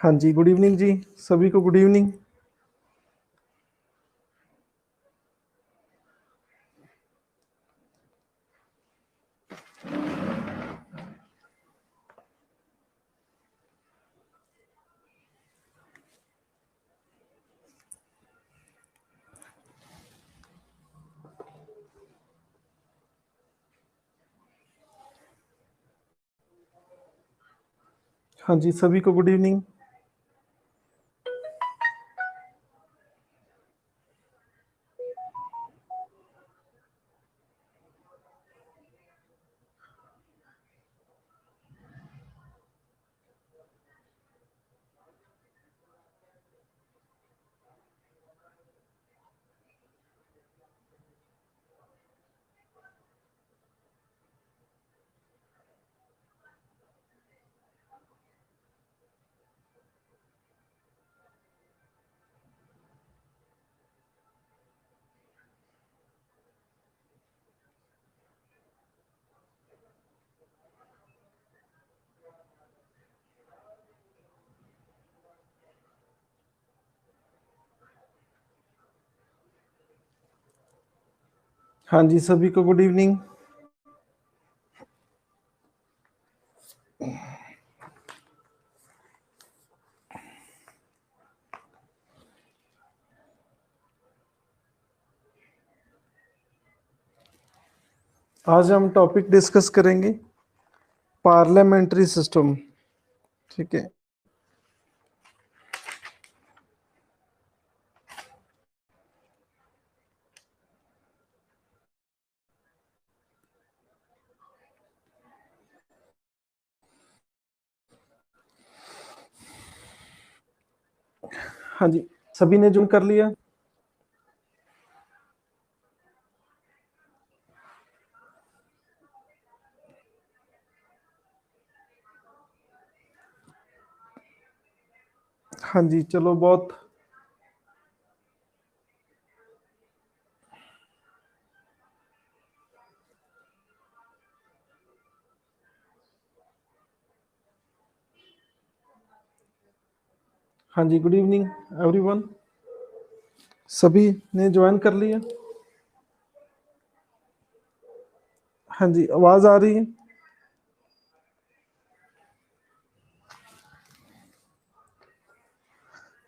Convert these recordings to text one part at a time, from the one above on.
हाँ जी, good evening जी। सभी को गुड इवनिंग। हाँ जी, सभी को गुड इवनिंग। हाँ जी, सभी को गुड इवनिंग। आज हम टॉपिक डिस्कस करेंगे पार्लियामेंट्री सिस्टम। ठीक है। हाँ जी, सभी ने ज्वाइन कर लिया। हाँ जी, चलो बहुत। हाँ जी, गुड इवनिंग एवरीवन। सभी ने ज्वाइन कर लिया। हाँ जी, आवाज आ रही है।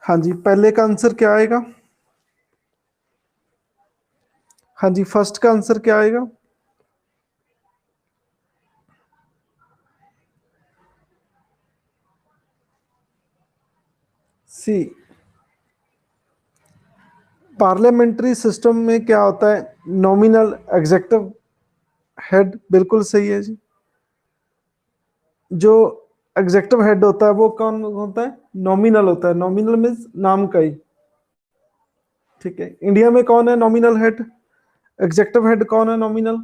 हाँ जी, पहले का आंसर क्या आएगा? हाँ जी, फर्स्ट का आंसर क्या आएगा? सी। पार्लियामेंट्री सिस्टम में क्या होता है? नॉमिनल एग्जेक्टिव हेड, बिल्कुल सही है जी। जो एग्जेक्टिव हेड होता है वो कौन होता है? नॉमिनल होता है। नॉमिनल मीन्स नाम का ही। ठीक है। इंडिया में कौन है नॉमिनल हेड? एग्जेक्टिव हेड कौन है नॉमिनल?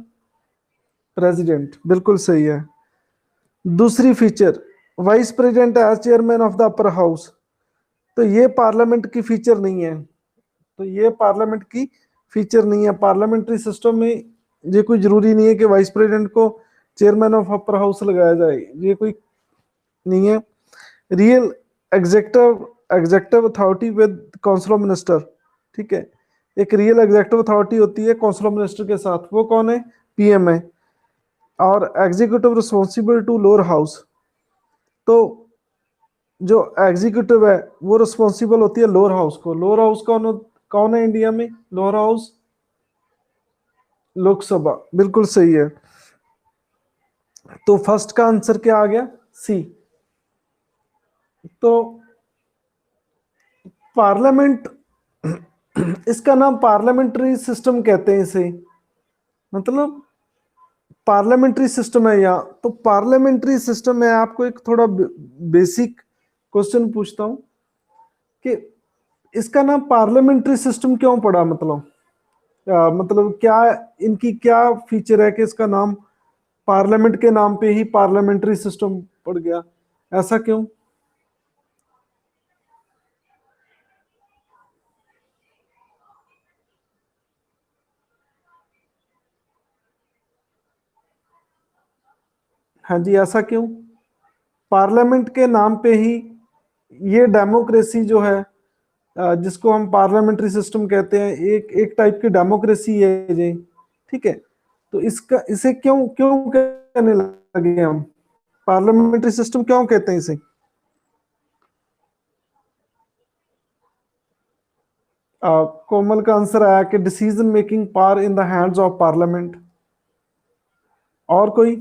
प्रेसिडेंट, बिल्कुल सही है। दूसरी feature, vice president as chairman of the upper house. तो ये पार्लियामेंट की फीचर नहीं है। तो ये पार्लियामेंट की फीचर नहीं है। पार्लियामेंट्री सिस्टम में ये कोई जरूरी नहीं है कि वाइस प्रेसिडेंट को चेयरमैन ऑफ अपर हाउस लगाया जाए। ये कोई नहीं है। Real executive executive authority with council of minister. ठीक है। एक रियल एग्जेक्टिव अथॉरिटी होती है काउंसिल ऑफ मिनिस्टर के साथ, वो कौन है? पीएम है। और executive responsible to lower house. तो जो एग्जीक्यूटिव है वो रिस्पॉन्सिबल होती है लोअर हाउस को। लोअर हाउस कौन कौन है इंडिया में? लोअर हाउस लोकसभा, बिल्कुल सही है। तो फर्स्ट का आंसर क्या आ गया? सी। तो पार्लियामेंट, इसका नाम पार्लियामेंट्री सिस्टम कहते हैं इसे। मतलब पार्लियामेंट्री सिस्टम है यहाँ। तो पार्लियामेंट्री सिस्टम में आपको एक थोड़ा बेसिक क्वेश्चन पूछता हूँ कि इसका नाम पार्लियामेंट्री सिस्टम क्यों पड़ा? मतलब क्या इनकी क्या फीचर है कि इसका नाम पार्लियामेंट के नाम पे ही पार्लियामेंट्री सिस्टम पड़ गया? ऐसा क्यों? हाँ जी, ऐसा क्यों? पार्लियामेंट के नाम पे ही ये डेमोक्रेसी जो है, जिसको हम पार्लियामेंट्री सिस्टम कहते हैं, एक एक टाइप की डेमोक्रेसी है ये, ठीक है। तो इसका इसे क्यों क्यों कहने लगे हम, पार्लियामेंट्री सिस्टम क्यों कहते हैं इसे? कोमल का आंसर आया कि decision making power in the hands of parliament. और कोई?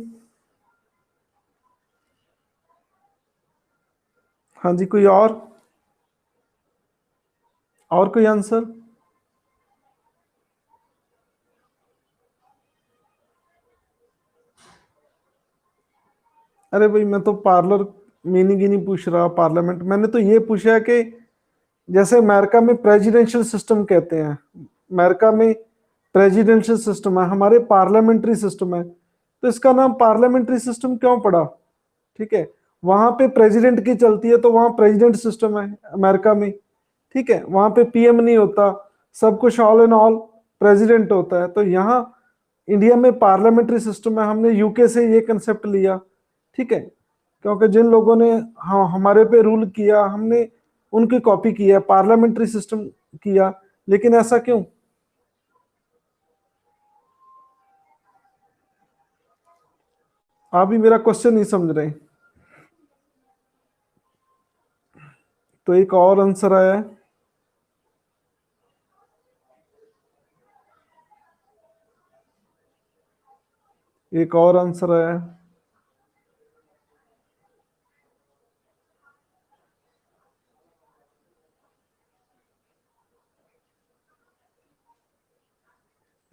हाँ जी, कोई और कोई आंसर? अरे भाई, मैं तो पार्लर मीनिंग ही नहीं पूछ रहा, पार्लियामेंट मैंने तो ये पूछा है कि जैसे अमेरिका में प्रेसिडेंशियल सिस्टम कहते हैं, अमेरिका में प्रेसिडेंशियल सिस्टम है, हमारे पार्लियामेंट्री सिस्टम है, तो इसका नाम पार्लियामेंट्री सिस्टम क्यों पड़ा? ठीक है, वहां पे प्रेसिडेंट की चलती है तो वहां प्रेसिडेंट सिस्टम है अमेरिका में, ठीक है, वहां पे पीएम नहीं होता, सब कुछ ऑल इन ऑल प्रेसिडेंट होता है। तो यहाँ इंडिया में पार्लियामेंट्री सिस्टम है, हमने यूके से ये कंसेप्ट लिया, ठीक है, क्योंकि जिन लोगों ने हाँ हमारे पे रूल किया, हमने उनकी कॉपी किया, पार्लियामेंट्री सिस्टम किया। लेकिन ऐसा क्यों? आप भी मेरा क्वेश्चन नहीं समझ रहे। तो एक और आंसर आया है, एक और आंसर आया है।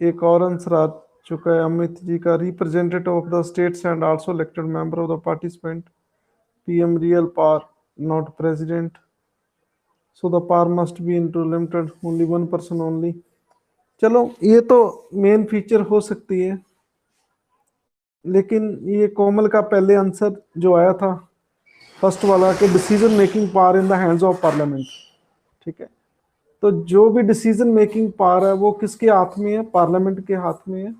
एक और आंसर आ चुका है अमित जी का, representative of the states and also elected member of the participant, PM real power not president, so the power must be into limited only one person only. चलो, ये तो मेन फीचर हो सकती है, लेकिन ये कोमल का पहले आंसर जो आया था फर्स्ट वाला कि decision making power in the hands of parliament, ठीक है, तो जो भी डिसीजन मेकिंग पावर है वो किसके हाथ में है? पार्लियामेंट के हाथ में है।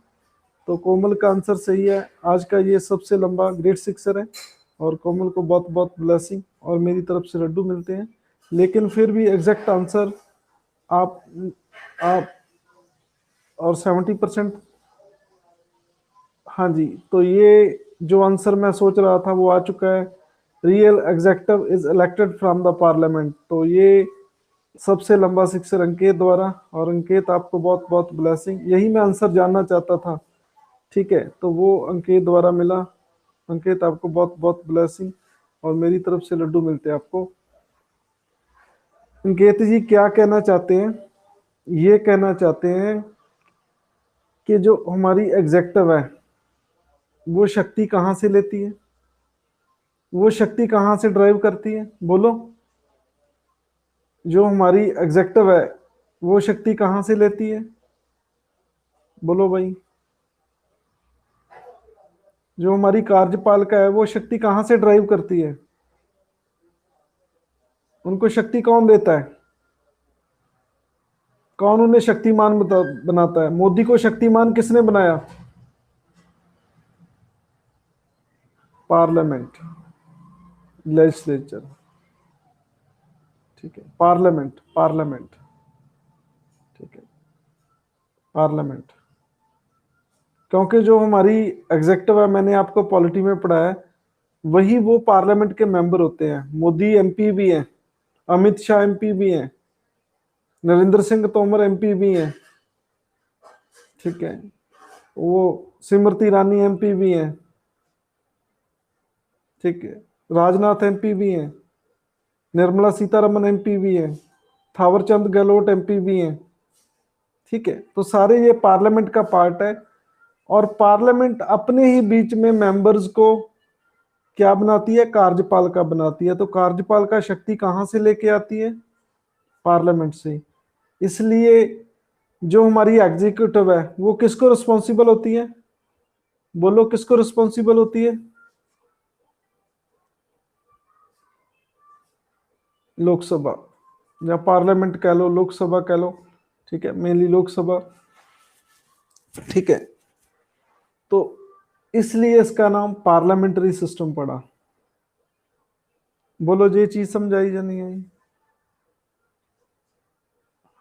तो कोमल का आंसर सही है। आज का ये सबसे लंबा ग्रेड सिक्सर है, और कोमल को बहुत बहुत ब्लेसिंग, और मेरी तरफ से लड्डू मिलते हैं। लेकिन फिर भी एग्जैक्ट आंसर आप आप और 70%। हाँ जी, तो ये जो आंसर मैं सोच रहा था वो आ चुका है, real executive is elected from the parliament. तो ये सबसे लंबा सिक्सर अंकित द्वारा, और अंकित आपको बहुत बहुत ब्लेसिंग, यही मैं आंसर जानना चाहता था, ठीक है, तो वो अंकित द्वारा मिला। अंकित आपको बहुत बहुत ब्लेसिंग, और मेरी तरफ से लड्डू मिलते हैं आपको। अंकित जी क्या कहना चाहते हैं? ये कहना चाहते हैं कि जो हमारी एग्जेक्टिव है वो शक्ति कहाँ से लेती है, वो शक्ति कहाँ से ड्राइव करती है, बोलो। जो हमारी एग्जेक्टिव है वो शक्ति कहाँ से लेती है, बोलो भाई। जो हमारी कार्यपालिका है वो शक्ति कहाँ से ड्राइव करती है, उनको शक्ति कौन देता है? कौन उन्हें शक्तिमान बनाता है? मोदी को शक्तिमान किसने बनाया? पार्लियामेंट, लेजिस्लेचर, ठीक है, पार्लियामेंट पार्लियामेंट, ठीक है, पार्लियामेंट। क्योंकि जो हमारी एग्जेक्टिव है, मैंने आपको पॉलिटी में पढ़ा है, वही वो पार्लियामेंट के मेंबर होते हैं। मोदी एमपी भी हैं, अमित शाह एमपी भी हैं, नरेंद्र सिंह तोमर एमपी भी हैं, ठीक है, वो स्मृति ईरानी एमपी भी हैं, ठीक है, राजनाथ एमपी भी हैं, निर्मला सीतारमन एमपी भी हैं, थावरचंद गहलोत एमपी भी हैं, ठीक है, तो सारे ये पार्लियामेंट का पार्ट है। और पार्लियामेंट अपने ही बीच में मेंबर्स को क्या बनाती है? कार्यपालिका बनाती है। तो कार्यपालिका शक्ति कहाँ से लेके आती है? पार्लियामेंट से। इसलिए जो हमारी एग्जीक्यूटिव है वो किसको रिस्पॉन्सिबल होती है, बोलो किसको रिस्पॉन्सिबल होती है? लोकसभा, या पार्लियामेंट कह लो, लोकसभा कह लो, ठीक है, मेनली लोकसभा, ठीक है। तो इसलिए इसका नाम पार्लियामेंट्री सिस्टम पड़ा। बोलो जी, चीज समझाई या नहीं आई?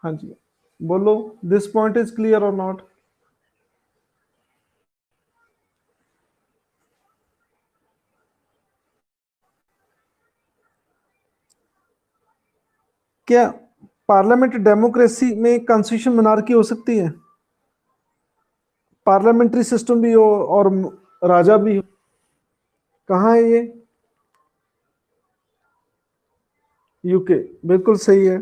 हाँ जी, बोलो, दिस पॉइंट इज क्लियर और नॉट? क्या पार्लियामेंट डेमोक्रेसी में कॉन्स्टिट्यूशन मोनार्की हो सकती है? पार्लियामेंट्री सिस्टम भी हो और राजा भी हो? कहाँ है ये? यूके, बिल्कुल सही है।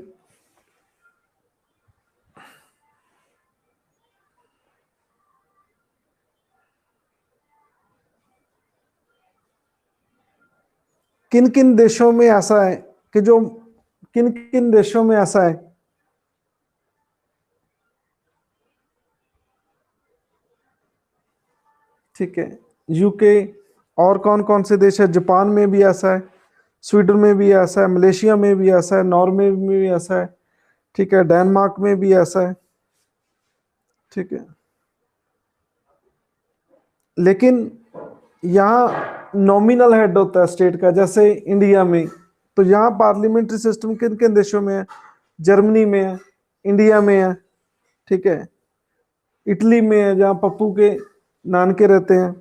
किन किन देशों में ऐसा है कि जो, किन किन देशों में ऐसा है? ठीक है, यूके। और कौन कौन से देश है? जापान में भी ऐसा है, स्वीडन में भी ऐसा है, मलेशिया में भी ऐसा है, नॉर्वे में भी ऐसा है, ठीक है, डेनमार्क में भी ऐसा है। ठीक है, लेकिन यहाँ नॉमिनल हेड होता है स्टेट का, जैसे इंडिया में। तो यहाँ पार्लियामेंट्री सिस्टम किन किन देशों में है? जर्मनी में है, इंडिया में है, ठीक है, इटली में है जहाँ पप्पू के नानके रहते हैं,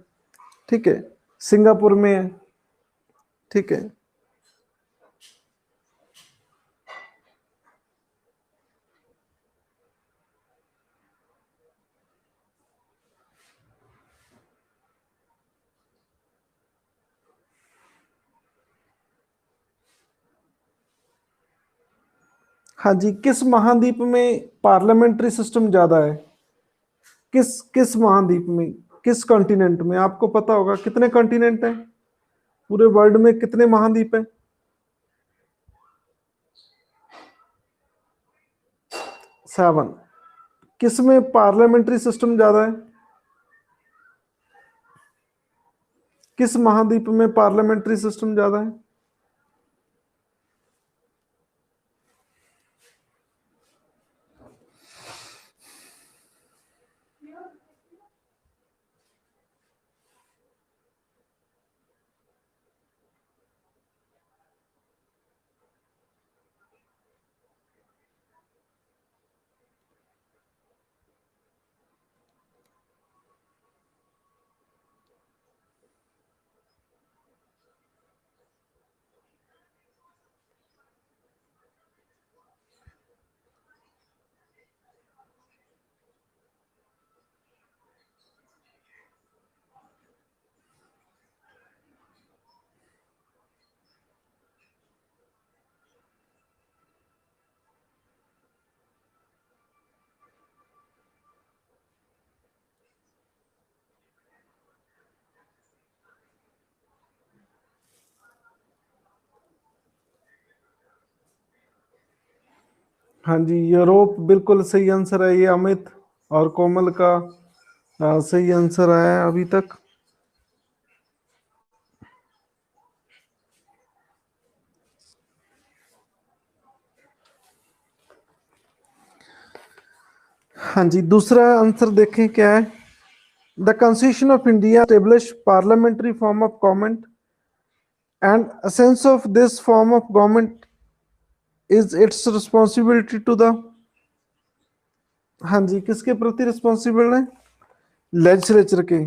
ठीक है, सिंगापुर में है, ठीक है। हाँ जी, किस महाद्वीप में पार्लियामेंट्री सिस्टम ज्यादा है? किस किस महाद्वीप में, किस कॉन्टिनेंट में? आपको पता होगा कितने कॉन्टिनेंट हैं पूरे वर्ल्ड में, कितने महाद्वीप हैं? 7। किस में पार्लियामेंट्री सिस्टम ज्यादा है? किस महाद्वीप में पार्लियामेंट्री सिस्टम ज्यादा है? हाँ जी, यूरोप बिल्कुल सही आंसर है ये अमित। और कोमल का सही आंसर आया है अभी तक। हाँ जी, दूसरा आंसर देखें क्या है। The constitution of India establish parliamentary form of government and sense of this form of government is its responsibility to the. हाँ जी, किसके प्रति रिस्पॉन्सिबल है? लेजिस्लेचर के।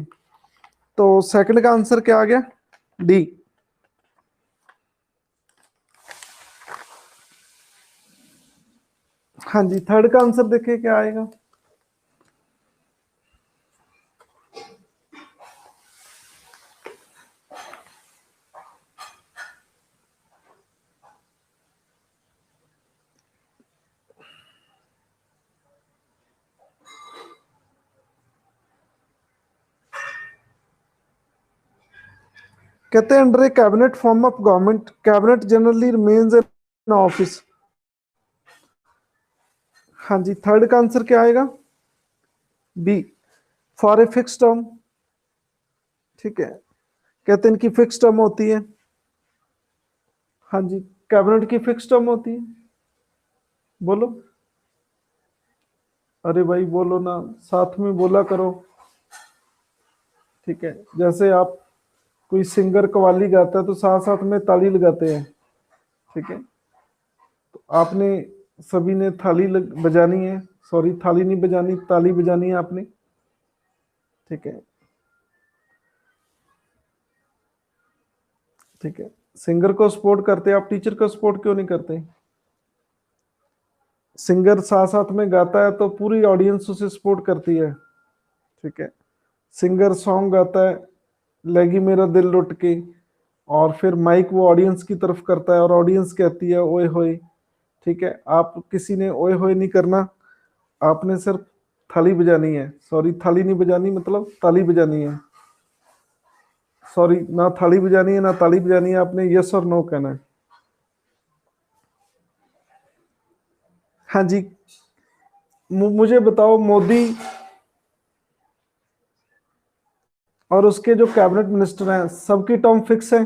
तो सेकंड का आंसर क्या आ गया? डी। हाँ जी, थर्ड का आंसर देखिए क्या आएगा। कहते हैं under a cabinet form of government cabinet generally remains in office. हाँ जी, थर्ड का आंसर क्या आएगा? B, for a fix term. ठीक है, कहते हैं इनकी फिक्स टर्म होती है। हाँ जी, कैबिनेट की फिक्स टर्म होती है। बोलो, अरे भाई बोलो ना, साथ में बोला करो। ठीक है, जैसे आप, कोई सिंगर कव्वाली गाता है तो साथ साथ में ताली लगाते हैं। ठीक है, तो आपने सभी ने बजानी है, सॉरी थाली नहीं बजानी, ताली बजानी है आपने। ठीक है, ठीक है। सिंगर को सपोर्ट करते आप, टीचर को सपोर्ट क्यों नहीं करते? सिंगर साथ साथ में गाता है तो पूरी ऑडियंस उसे सपोर्ट करती है। ठीक है, सिंगर सॉन्ग गाता है, लगी मेरा दिल लुट के, और फिर माइक वो ऑडियंस की तरफ करता है और ऑडियंस कहती है ओए होए। ठीक है, आप किसी ने ओए होए नहीं करना, आपने सिर्फ थाली बजानी है, सॉरी थाली नहीं बजानी, मतलब ताली बजानी है। सॉरी, ना थाली बजानी है ना ताली बजानी है, आपने यस और नो कहना है। हाँ जी, मुझे बताओ, मोदी और उसके जो कैबिनेट मिनिस्टर हैं सबकी टर्म फिक्स है?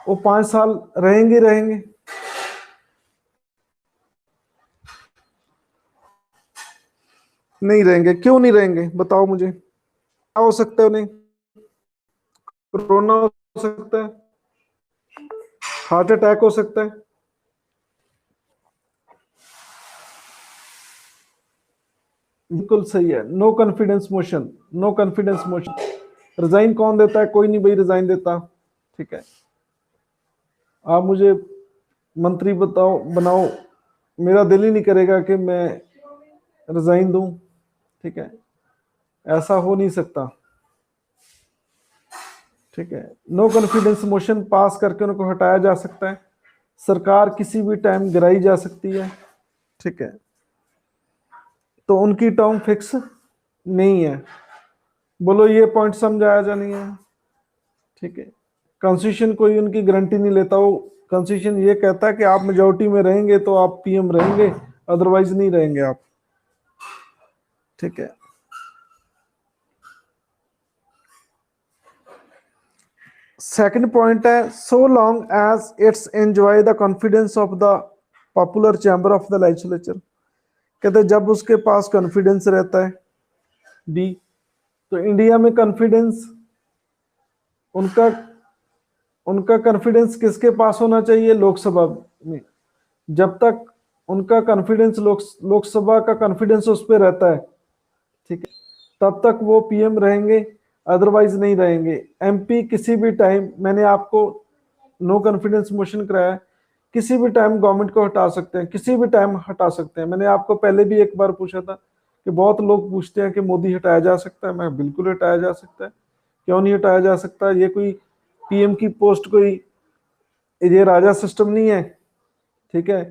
वो 5 साल रहेंगे रहेंगे? नहीं रहेंगे, क्यों नहीं रहेंगे बताओ मुझे, क्या हो सकता है उन्हें? कोरोना हो सकता है, हार्ट अटैक हो सकता है। बिल्कुल सही है, no confidence motion, no confidence motion. Resign कौन देता है? कोई नहीं भाई रिजाइन देता। ठीक है, आप मुझे मंत्री बताओ, बनाओ, मेरा दिल ही नहीं करेगा कि मैं रिजाइन दूं। ठीक है, ऐसा हो नहीं सकता। ठीक है, नो कॉन्फिडेंस मोशन पास करके उनको हटाया जा सकता है, सरकार किसी भी टाइम गिराई जा सकती है। ठीक है, तो उनकी टर्म फिक्स नहीं है। बोलो ये पॉइंट समझाया जा नहीं है? ठीक है, कॉन्स्टिट्यूशन कोई उनकी गारंटी नहीं लेता, वो कॉन्स्टिट्यूशन ये कहता है कि आप मेजोरिटी में रहेंगे तो आप पीएम रहेंगे, अदरवाइज नहीं रहेंगे आप। ठीक है, सेकंड पॉइंट है, so long as it's enjoy the confidence of the popular chamber of the legislature. कहते हैं जब उसके पास कॉन्फिडेंस रहता है। डी, तो इंडिया में कॉन्फिडेंस, उनका उनका कॉन्फिडेंस किसके पास होना चाहिए? लोकसभा में। जब तक उनका कॉन्फिडेंस लोकसभा का कॉन्फिडेंस उस पर रहता है, ठीक है, तब तक वो पीएम रहेंगे, अदरवाइज नहीं रहेंगे। एमपी किसी भी टाइम, मैंने आपको नो कॉन्फिडेंस मोशन कराया, किसी भी टाइम गवर्नमेंट को हटा सकते हैं, किसी भी टाइम हटा सकते हैं। मैंने आपको पहले भी एक बार पूछा था कि बहुत लोग पूछते हैं कि मोदी हटाया जा सकता है, मैं बिल्कुल हटाया जा सकता है, क्यों नहीं हटाया जा सकता? ये कोई पीएम की पोस्ट कोई ये राजा सिस्टम नहीं है। ठीक है,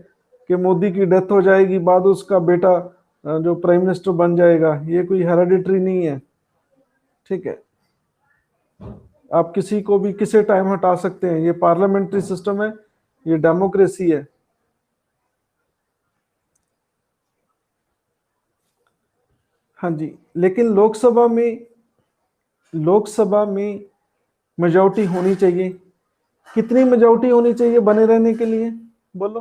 कि मोदी की डेथ हो जाएगी बाद उसका बेटा जो प्राइम मिनिस्टर बन जाएगा, ये कोई हेरिडिटरी नहीं है। ठीक है, आप किसी को भी किसी टाइम हटा सकते हैं, ये पार्लियामेंट्री सिस्टम है, ये डेमोक्रेसी है। हाँ जी, लेकिन लोकसभा में मेजोरिटी होनी चाहिए। कितनी मेजोरिटी होनी चाहिए बने रहने के लिए? बोलो,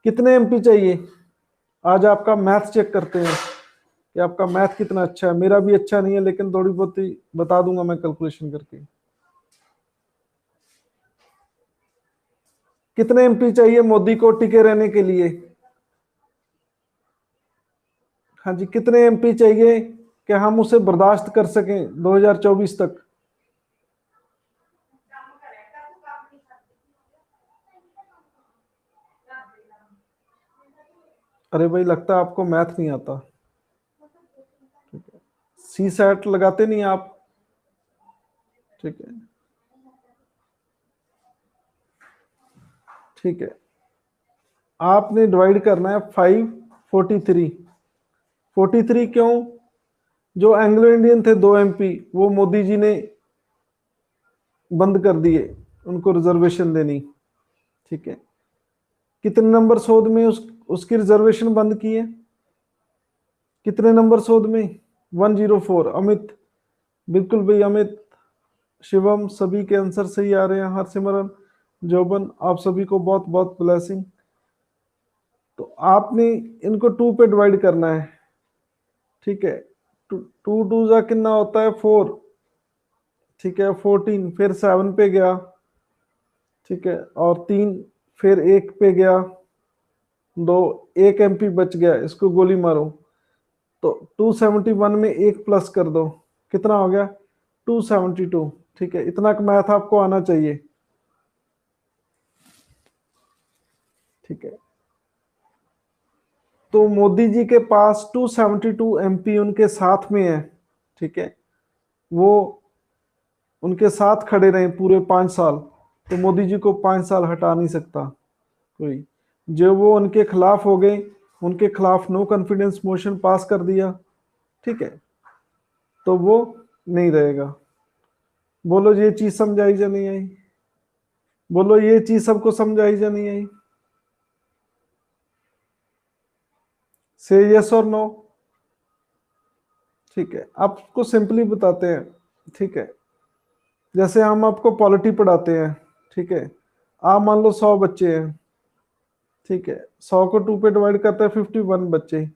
कितने एमपी चाहिए? आज आपका मैथ चेक करते हैं कि आपका मैथ कितना अच्छा है। मेरा भी अच्छा नहीं है, लेकिन थोड़ी बहुत ही बता दूंगा मैं कैलकुलेशन करके। कितने एमपी चाहिए मोदी को टिके रहने के लिए? हाँ जी, कितने एमपी चाहिए कि हम उसे बर्दाश्त कर सकें 2024 तक? अरे भाई, लगता है आपको मैथ नहीं आता। सी सेट लगाते नहीं आप? ठीक है, ठीक है, आपने डिवाइड करना है 543। 43 क्यों? जो एंग्लो इंडियन थे 2 एमपी, वो मोदी जी ने बंद कर दिए, उनको रिजर्वेशन देनी। ठीक है, कितने नंबर शोध में उसकी रिजर्वेशन बंद की है? कितने नंबर शोध में? 104। अमित, बिल्कुल भाई, अमित, शिवम, सभी के आंसर सही आ रहे हैं। हरसिमरन, जोबन, आप सभी को बहुत बहुत ब्लेसिंग। तो आपने इनको 2 पे डिवाइड करना है। ठीक है, टू टू जा कितना होता है? 4। ठीक है, 14, फिर 7 पे गया, ठीक है, और 3, फिर 1 पे गया, 2, 1 MP बच गया, इसको गोली मारो। तो 271 में 1 प्लस कर दो, कितना हो गया? 272। ठीक है, इतना मैथ आपको आना चाहिए। ठीक है, तो मोदी जी के पास 272 MP उनके साथ में है। ठीक है, वो उनके साथ खड़े रहे पूरे 5 साल, तो मोदी जी को 5 साल हटा नहीं सकता कोई। जो वो उनके खिलाफ हो गए, उनके खिलाफ नो कॉन्फिडेंस मोशन पास कर दिया। ठीक है, तो वो नहीं रहेगा। बोलो ये चीज समझाई या नहीं आई? बोलो ये चीज सबको समझाई या नहीं आई? से यस और नो। ठीक है, आपको सिंपली बताते हैं। ठीक है, जैसे हम आपको पॉलिटी पढ़ाते हैं। ठीक है, आप मान लो 100 बच्चे हैं। ठीक है, 100 को 2 पे डिवाइड करते हैं, 51 बच्चे।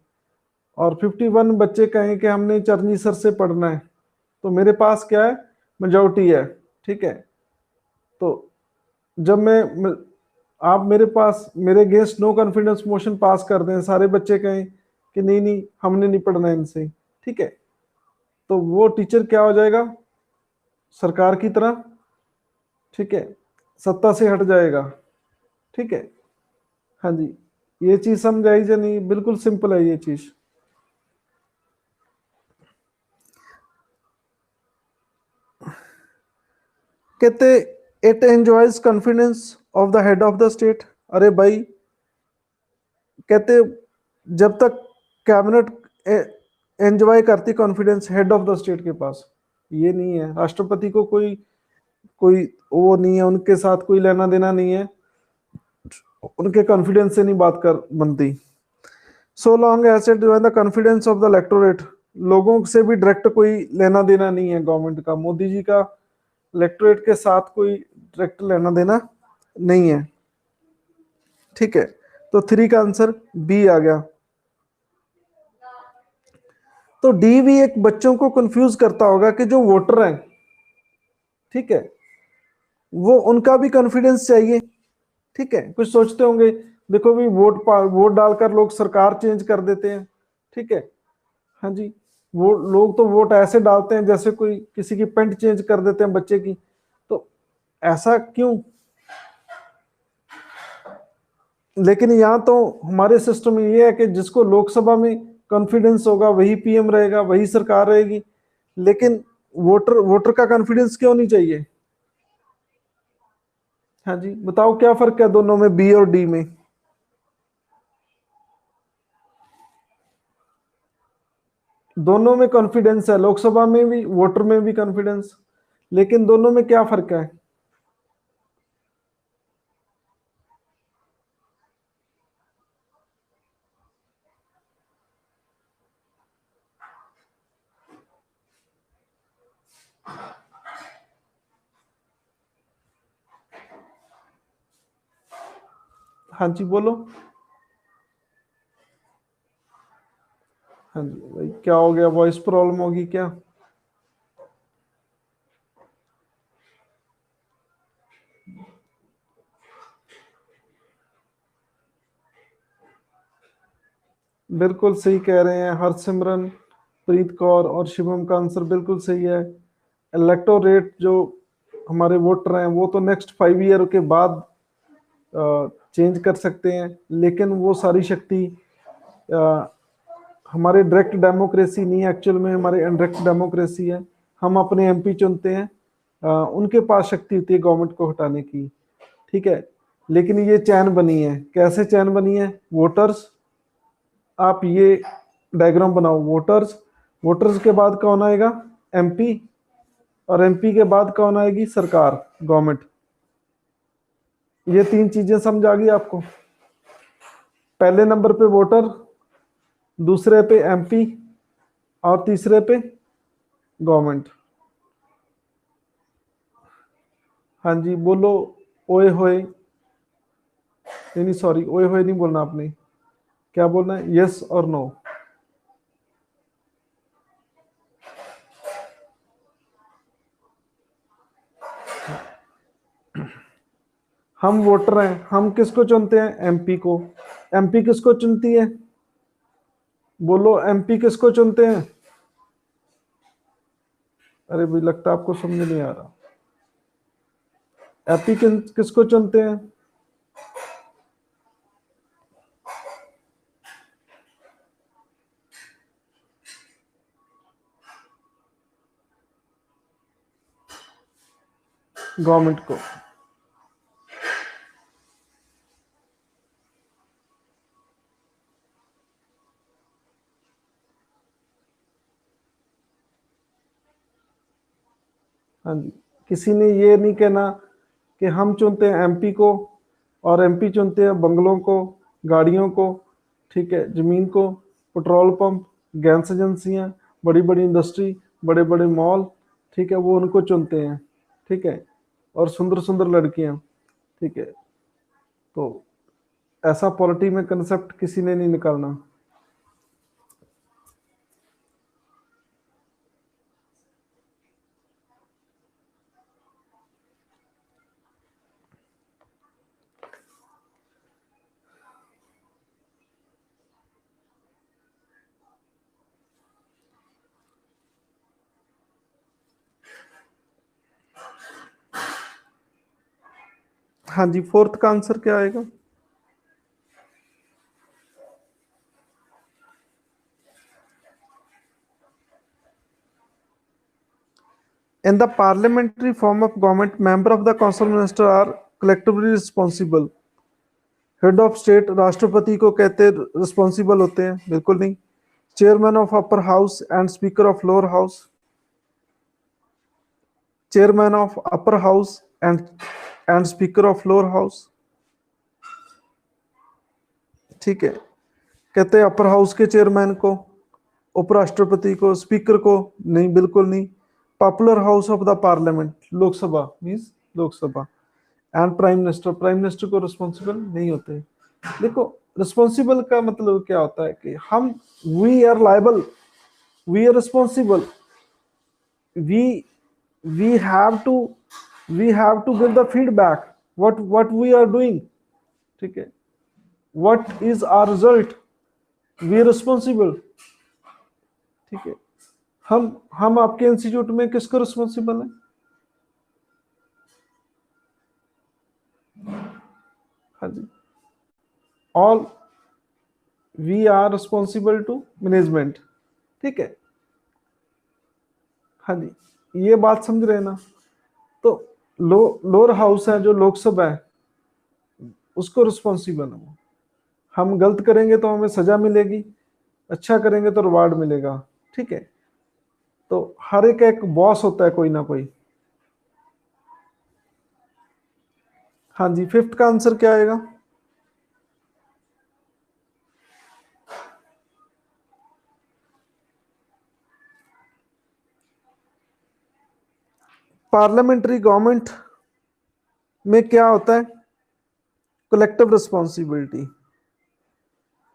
और 51 बच्चे कहें कि हमने चरनी सर से पढ़ना है, तो मेरे पास क्या है? मेजोरिटी है। ठीक है, तो जब आप मेरे पास मेरे against no confidence motion pass कर दें, सारे बच्चे कहें कि नहीं नहीं हमने नहीं पढ़ना है इनसे। ठीक है, तो वो टीचर क्या हो जाएगा? सरकार की तरह। ठीक है, सत्ता से हट जाएगा। ठीक है, हाँ जी, ये चीज समझ आई या नहीं? बिल्कुल सिंपल है ये चीज। कहते it enjoys confidence of the head of the state. अरे भाई, कहते जब तक कैबिनेट एंजॉय करती confidence head of the state के पास, ये नहीं है राष्ट्रपति को कोई कोई वो नहीं है, उनके साथ कोई लेना देना नहीं है, उनके कॉन्फिडेंस से नहीं बात कर बनती। So long as it the confidence of the electorate, लोगों से भी डायरेक्ट कोई लेना देना नहीं है गवर्नमेंट का, मोदी जी का इलेक्टोरेट के साथ कोई डायरेक्ट लेना देना नहीं है। ठीक है, तो 3 का आंसर बी आ गया। तो डी भी एक बच्चों को कंफ्यूज करता होगा कि जो वोटर हैं, ठीक है, वो उनका भी कॉन्फिडेंस चाहिए। ठीक है, कुछ सोचते होंगे, देखो भी वोट डालकर लोग सरकार चेंज कर देते हैं। ठीक है, हाँ जी, वो लोग तो वोट ऐसे डालते हैं जैसे कोई किसी की पेंट चेंज कर देते हैं बच्चे की। तो ऐसा क्यों? लेकिन यहाँ तो हमारे सिस्टम में ये है कि जिसको लोकसभा में कॉन्फिडेंस होगा वही पीएम रहेगा, वही सरकार रहेगी। लेकिन वोटर वोटर का कॉन्फिडेंस क्यों नहीं चाहिए? हाँ जी, बताओ क्या फर्क है दोनों में, बी और डी में? दोनों में कॉन्फिडेंस है, लोकसभा में भी वोटर में भी कॉन्फिडेंस, लेकिन दोनों में क्या फर्क है? हाँ जी बोलो। हाँ जी भाई, क्या हो गया? वॉइस प्रॉब्लम होगी क्या? बिल्कुल सही कह रहे हैं हरसिमरन प्रीत कौर और शिवम का आंसर बिल्कुल सही है। इलेक्टोरेट जो हमारे वोटर हैं वो तो नेक्स्ट 5 ईयर के बाद चेंज कर सकते हैं, लेकिन वो सारी शक्ति अ, हमारे डायरेक्ट डेमोक्रेसी नहीं है, एक्चुअल में हमारे इनडायरेक्ट डेमोक्रेसी है। हम अपने एमपी चुनते हैं, उनके पास शक्ति होती है गवर्नमेंट को हटाने की। ठीक है, लेकिन ये चैन बनी है, कैसे चैन बनी है? वोटर्स, आप ये डायग्राम बनाओ, वोटर्स, वोटर्स के बाद कौन आएगा? एमपी, और एमपी के बाद कौन आएगी? सरकार, गवर्नमेंट। ये 3 चीजें समझ आ गई आपको? पहले नंबर पे वोटर, दूसरे पे एमपी, और तीसरे पे गवर्नमेंट। हाँ जी बोलो। ओए होए, नहीं नहीं सॉरी, ओए होए नहीं बोलना आपने, क्या बोलना है? यस और नो। हम वोटर हैं, हम किसको चुनते हैं? एमपी को। एमपी किसको चुनती है? बोलो, एमपी किसको चुनते हैं? अरे भाई, लगता है आपको समझ नहीं आ रहा। एमपी किसको चुनते हैं? गवर्नमेंट को। हाँ जी। किसी ने ये नहीं कहना कि हम चुनते हैं एमपी को और एमपी चुनते हैं बंगलों को, गाड़ियों को, ठीक है, जमीन को, पेट्रोल पंप, गैस एजेंसियां, बड़ी बड़ी इंडस्ट्री, बड़े बड़े मॉल, ठीक है, वो उनको चुनते हैं, ठीक है, और सुंदर सुंदर लड़कियां, ठीक है। तो ऐसा पॉलिटी में कंसेप्ट किसी ने नहीं निकालना। हाँ जी, फोर्थ का आंसर क्या आएगा? In the parliamentary form of government, member of the council minister are collectively responsible. Head of state राष्ट्रपति को कहते रिस्पॉन्सिबल होते हैं? बिल्कुल नहीं। Chairman of upper house and speaker of lower house, chairman of upper house and speaker of lower house, ठीक है, कहते हैं अपर हाउस के चेयरमैन को, उपराष्ट्रपति को, स्पीकर को? नहीं, बिल्कुल नहीं। Popular house of the parliament, Lok Sabha means Lok Sabha, and prime minister, prime minister को रिस्पॉन्सिबल नहीं होते। देखो, रिस्पॉन्सिबल का मतलब क्या होता है कि हम, we are liable, we are responsible, we we have to, we have to give the feedback what we are doing, ठीक है, what is our result, we are responsible, ठीक है। हम आपके इंस्टीट्यूट में किसको रिस्पॉन्सिबल है? हाँ जी, all, we are responsible to management, ठीक है। हाँ जी, ये बात समझ रहे हैं ना? तो लोअर हाउस है जो लोकसभा है, उसको रिस्पॉन्सिबल है वो। हम गलत करेंगे तो हमें सजा मिलेगी, अच्छा करेंगे तो रिवार्ड मिलेगा, ठीक है। तो हर एक बॉस होता है कोई ना कोई। हाँ जी, फिफ्थ का आंसर क्या आएगा? पार्लियामेंट्री गवर्नमेंट में क्या होता है? Collective responsibility.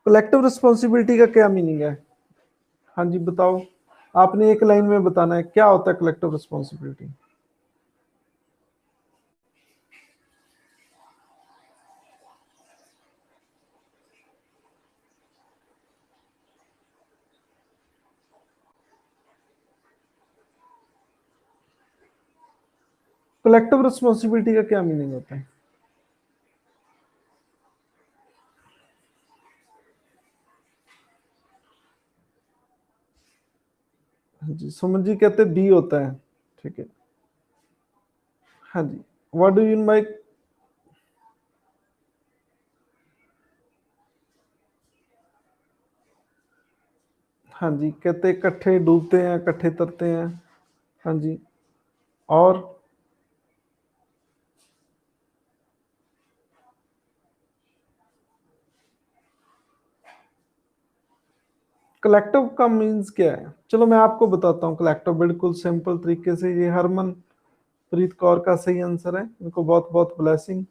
कलेक्टिव रिस्पॉन्सिबिलिटी का क्या मीनिंग है? हाँ जी, बताओ। आपने एक लाइन में बताना है क्या होता है कलेक्टिव रिस्पॉन्सिबिलिटी। कलेक्टिव रिस्पॉन्सिबिलिटी का क्या मीनिंग होता है? हाँ जी, सुमन जी कहते बी होता है, ठीक है। हाँ जी, what do you mean by? हाँ जी, कहते इकट्ठे डूबते हैं, इकट्ठे तरते हैं। हाँ जी, और कलेक्टिव का मीन्स क्या है? चलो मैं आपको बताता हूँ कलेक्टिव बिल्कुल सिंपल तरीके से। ये हरमनप्रीत कौर का सही आंसर है, इनको बहुत बहुत ब्लेसिंग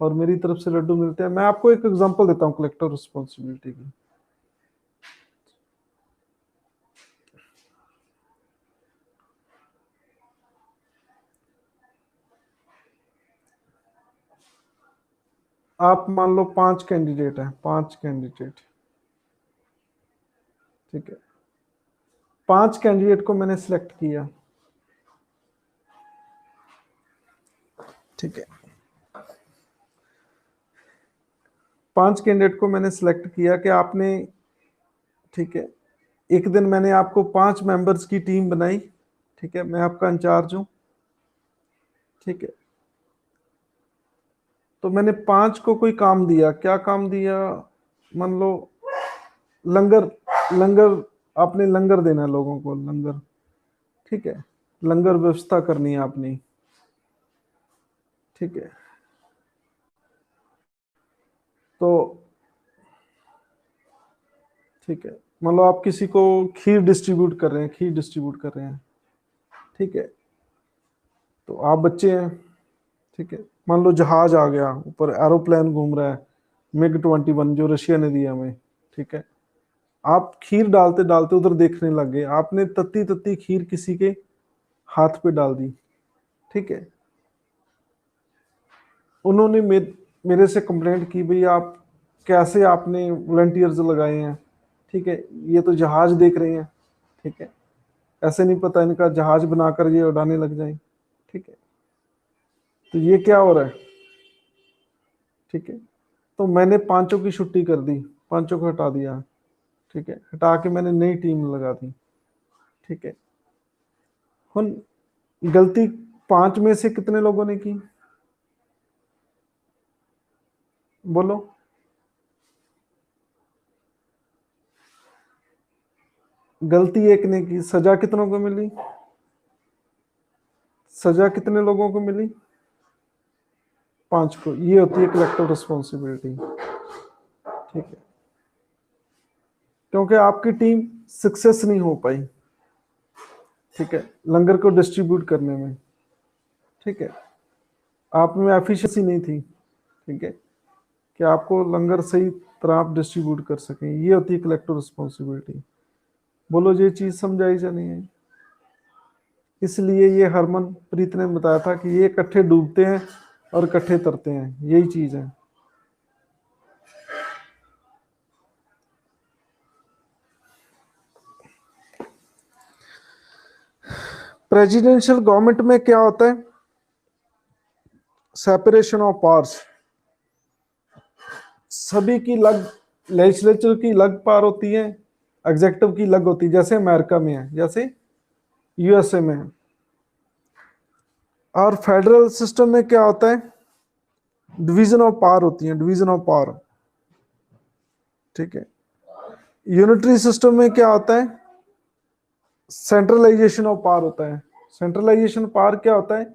और मेरी तरफ से लड्डू मिलते हैं। मैं आपको एक एग्जांपल देता हूँ कलेक्टिव रिस्पॉन्सिबिलिटी की। आप मान लो 5 कैंडिडेट हैं, 5 कैंडिडेट, ठीक है। 5 कैंडिडेट को मैंने सिलेक्ट किया, ठीक है। 5 कैंडिडेट को मैंने सिलेक्ट किया कि आपने, ठीक है, एक दिन मैंने आपको 5 मेंबर्स की टीम बनाई, ठीक है, मैं आपका इंचार्ज हूं, ठीक है। तो मैंने 5 को कोई काम दिया, क्या काम दिया, मान लो लंगर, लंगर, आपने लंगर देना है लोगों को, लंगर, ठीक है, लंगर व्यवस्था करनी है आपने, ठीक है। तो ठीक है, मान लो आप किसी को खीर डिस्ट्रीब्यूट कर रहे हैं, खीर डिस्ट्रीब्यूट कर रहे हैं, ठीक है। तो आप बच्चे हैं, ठीक है। मान लो जहाज आ गया ऊपर, एरोप्लेन घूम रहा है, मिग 21 जो रशिया ने दिया हमें, ठीक है। आप खीर डालते डालते उधर देखने लग गए, आपने तत्ती तत्ती खीर किसी के हाथ पे डाल दी, ठीक है। उन्होंने मेरे से कंप्लेंट की, भाई आप कैसे आपने वॉलंटियर्स लगाए हैं, ठीक है, ये तो जहाज देख रहे हैं, ठीक है, ऐसे नहीं पता इनका जहाज बनाकर ये उड़ाने लग जाए, ठीक है। तो ये क्या हो रहा है, ठीक है। तो मैंने पांचों की छुट्टी कर दी, पांचों को हटा दिया, ठीक है, हटा के मैंने नई टीम लगा दी, ठीक है। हुन गलती 5 में से कितने लोगों ने की, बोलो। गलती एक ने की, सजा कितनों को मिली, सजा कितने लोगों को मिली, 5 को। ये होती है कलेक्टिव रिस्पॉन्सिबिलिटी, ठीक है। क्योंकि आपकी टीम सक्सेस नहीं हो पाई, ठीक है, लंगर को डिस्ट्रीब्यूट करने में, ठीक है, आप में एफिशिएंसी नहीं थी, ठीक है, कि आपको लंगर सही तरह आप डिस्ट्रीब्यूट कर सकें। ये होती है कलेक्टिव रिस्पॉन्सिबिलिटी। बोलो ये चीज समझाई या नहीं है। इसलिए ये हरमनप्रीत ने बताया था कि ये इकट्ठे डूबते हैं और इकट्ठे तरते हैं, यही चीज है। प्रेसिडेंशियल गवर्नमेंट में क्या होता है, सेपरेशन ऑफ पावर्स, सभी की लग, लेजिस्लेचर की लग पार होती है, एग्जेक्टिव की लग होती है, जैसे अमेरिका में है, जैसे यूएसए में है। और फेडरल सिस्टम में क्या होता है, डिवीजन ऑफ पावर होती है, डिवीजन ऑफ पावर, ठीक है। यूनिटरी सिस्टम में क्या होता है, सेंट्रलाइजेशन ऑफ पावर होता है। सेंट्रलाइजेशन पावर क्या होता है,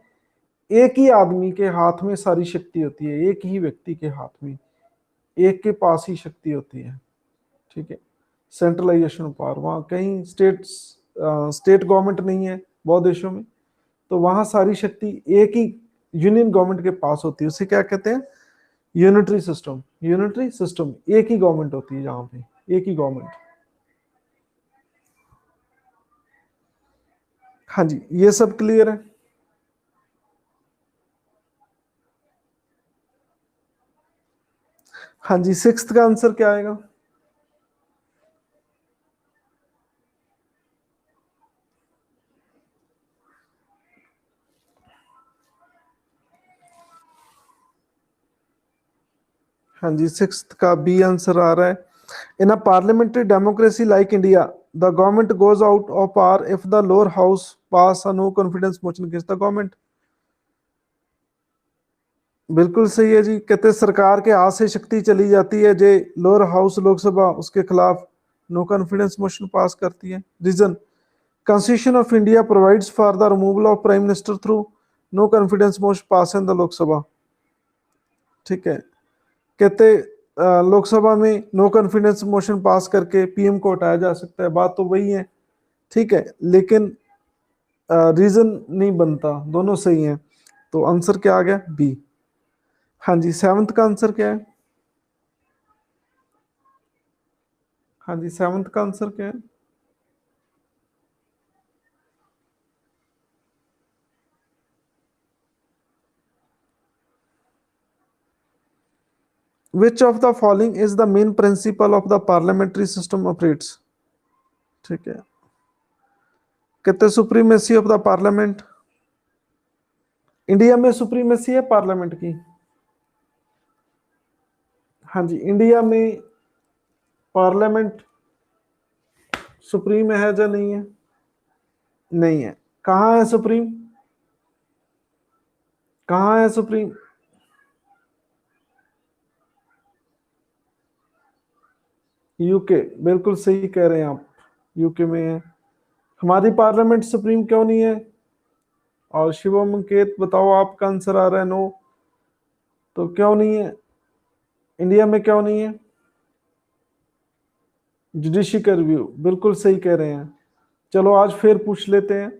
एक ही आदमी के हाथ में सारी शक्ति होती है, एक ही व्यक्ति के हाथ में, एक के पास ही शक्ति होती है, ठीक है। सेंट्रलाइजेशन ऑफ पावर, वहाँ कहीं स्टेट गवर्नमेंट नहीं है बहुत देशों में, तो वहां सारी शक्ति एक ही यूनियन गवर्नमेंट के पास होती है, उसे क्या कहते हैं, यूनिटरी सिस्टम। यूनिटरी सिस्टम, एक ही गवर्नमेंट होती है जहां पे, एक ही गवर्नमेंट। हाँ जी, ये सब क्लियर है। हाँ जी, सिक्स्थ का आंसर क्या आएगा, हाँ जी, सिक्स्थ का बी आंसर आ रहा है। In a parliamentary democracy like India the government goes out of power if the lower house pass a no confidence motion against the government. बिल्कुल सही है जी, कहते हैं सरकार के हाथ से शक्ति चली जाती है, जे लोअर हाउस लोकसभा उसके खिलाफ नो कॉन्फिडेंस मोशन पास करती है। Reason, constitution of India provides for the removal of prime minister through no confidence motion pass in the Lok Sabha, ठीक है। कहते लोकसभा में नो कॉन्फिडेंस मोशन पास करके पीएम को हटाया जा सकता है, बात तो वही है, ठीक है, लेकिन रीजन नहीं बनता, दोनों सही हैं। तो आंसर क्या आ गया, बी। हाँ जी, सेवंथ का आंसर क्या है, हाँ जी, सेवंथ का आंसर क्या है, which of the following is the main principle of the parliamentary system operates? ठीक है, कहते supremacy of the parliament. India में सुप्रीमेसी है पार्लियामेंट की? हाँ जी, इंडिया में पार्लियामेंट सुप्रीम है या नहीं है? नहीं है। कहाँ है सुप्रीम? कहाँ है सुप्रीम? यूके, बिल्कुल सही कह रहे हैं आप, यूके में है। हमारी पार्लियामेंट सुप्रीम क्यों नहीं है? और शिवम अंकेत बताओ, आपका आंसर आ रहा है नो, तो क्यों नहीं है? इंडिया में क्यों नहीं है? जुडिशरी का रिव्यू, बिल्कुल सही कह रहे हैं। चलो आज फिर पूछ लेते हैं,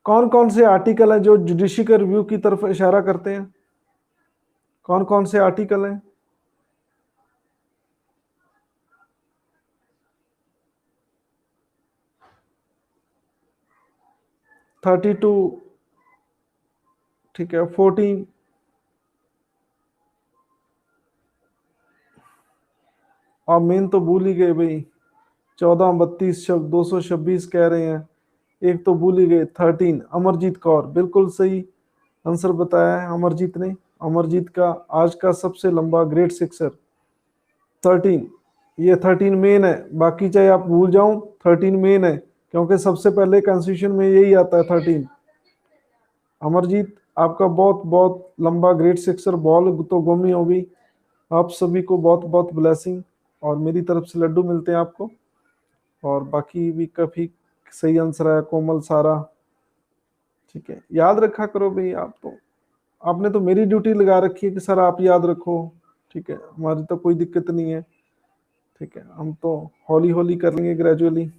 कौन कौन से आर्टिकल हैं जो जुडिशरी का रिव्यू की तरफ इशारा करते हैं? कौन कौन से आर्टिकल हैं? 32, ठीक है, 14, और मेन तो भूल ही गए भाई, 14, 32, 226 कह रहे हैं, एक तो भूल ही गए, 13, अमरजीत कौर, बिल्कुल सही आंसर बताया है अमरजीत ने। अमरजीत का आज का सबसे लंबा ग्रेट सिक्सर 13, ये 13 मेन है, बाकी चाहे आप भूल जाओ 13 मेन है, क्योंकि सबसे पहले कॉन्स्टिट्यूशन में यही आता है 13। अमरजीत, आपका बहुत बहुत लंबा ग्रेट सिक्सर, बॉल तो गुम ही होगी। आप सभी को बहुत बहुत ब्लेसिंग, और मेरी तरफ से लड्डू मिलते हैं आपको। और बाकी भी काफी सही आंसर है, कोमल सारा, ठीक है, याद रखा करो भाई। आप तो, आपने तो मेरी ड्यूटी लगा रखी है कि सर आप याद रखो, ठीक है, हमारी तो कोई दिक्कत नहीं है, ठीक है, हम तो हौली हौली कर लेंगे, ग्रेजुअली।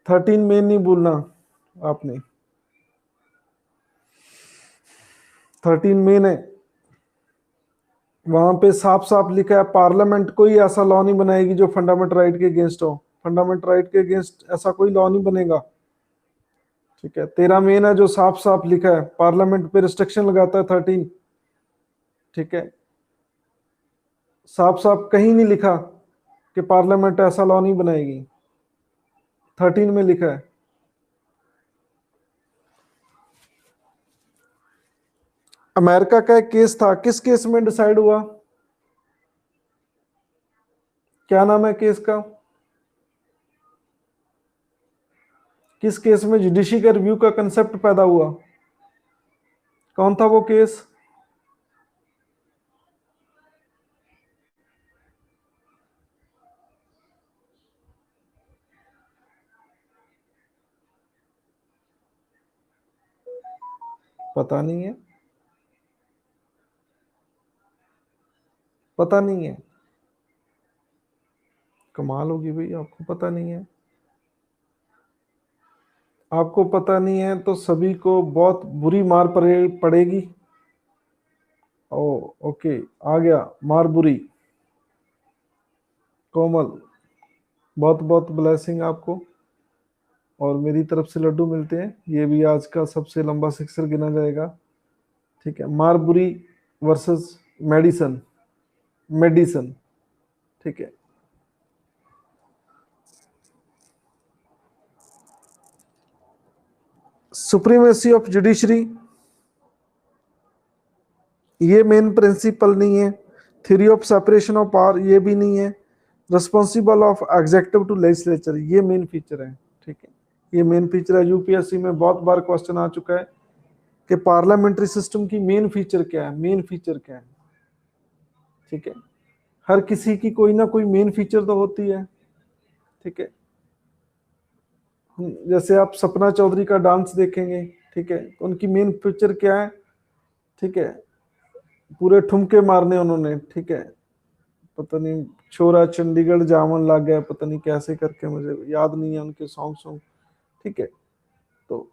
13 में नहीं भूलना आपने, 13 में ने वहां पे साफ साफ लिखा है, पार्लियामेंट कोई ऐसा लॉ नहीं बनाएगी जो फंडामेंटल राइट के अगेंस्ट हो। फंडामेंटल राइट के अगेंस्ट ऐसा कोई लॉ नहीं बनेगा, ठीक है। 13 मेन है जो साफ साफ लिखा है, पार्लियामेंट पे रिस्ट्रिक्शन लगाता है 13, ठीक है, साफ साफ कहीं नहीं लिखा कि पार्लियामेंट ऐसा लॉ नहीं बनाएगी, 13 में लिखा है। अमेरिका का एक केस था, किस केस में डिसाइड हुआ? क्या नाम है केस का? किस केस में जुडिशरी का रिव्यू का कंसेप्ट पैदा हुआ? कौन था वो केस? पता नहीं है? पता नहीं है? कमाल होगी भाई, आपको पता नहीं है। आपको पता नहीं है तो सभी को बहुत बुरी मार पड़ेगी। ओ, ओके, आ गया मार बुरी। कोमल, बहुत बहुत ब्लेसिंग आपको, और मेरी तरफ से लड्डू मिलते हैं, ये भी आज का सबसे लंबा सिक्सर गिना जाएगा, ठीक है। मारबुरी वर्सेस मेडिसन, मेडिसन, ठीक है। सुप्रीमेसी ऑफ जुडिशरी, ये मेन प्रिंसिपल नहीं है। Theory of separation of power, ये भी नहीं है। Responsible of executive to legislature, ये मेन फीचर है, ठीक है, ये मेन फीचर है। यूपीएससी में बहुत बार क्वेश्चन आ चुका है कि पार्लियामेंट्री सिस्टम की मेन फीचर क्या है, मेन फीचर क्या है, ठीक है। हर किसी की कोई ना कोई मेन फीचर तो होती है, ठीक है। जैसे आप सपना चौधरी का डांस देखेंगे, ठीक है, तो उनकी मेन फीचर क्या है, ठीक है, पूरे ठुमके मारने उन्होंने, ठीक है, पता नहीं छोरा चंडीगढ़ जामन लग गया, पता नहीं कैसे करके, मुझे याद नहीं है उनके सॉन्ग, ठीक है। तो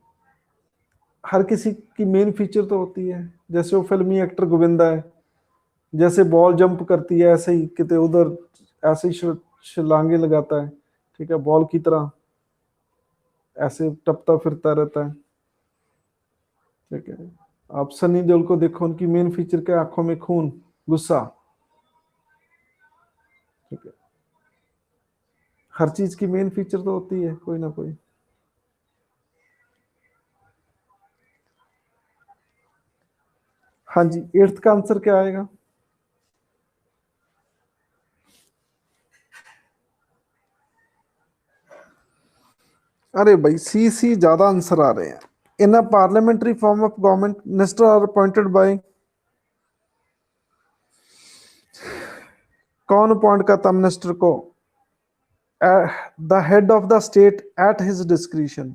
हर किसी की मेन फीचर तो होती है। जैसे वो फिल्मी एक्टर गोविंदा है, जैसे बॉल जंप करती है ऐसे ही कितने उधर, ऐसे ही छलांगे लगाता है, ठीक है, बॉल की तरह ऐसे टपता फिरता रहता है, ठीक है। आप सनी देओल को देखो, उनकी मेन फीचर क्या, आंखों में खून, गुस्सा। ठीक है, हर चीज की मेन फीचर तो होती है कोई ना कोई। हाँ जी, एट्थ का आंसर क्या आएगा? अरे भाई, सी सी ज्यादा आंसर आ रहे हैं। In a parliamentary form of government, minister are appointed by, कौन अपॉइंट करता मिनिस्टर को? The head of the state at his discretion.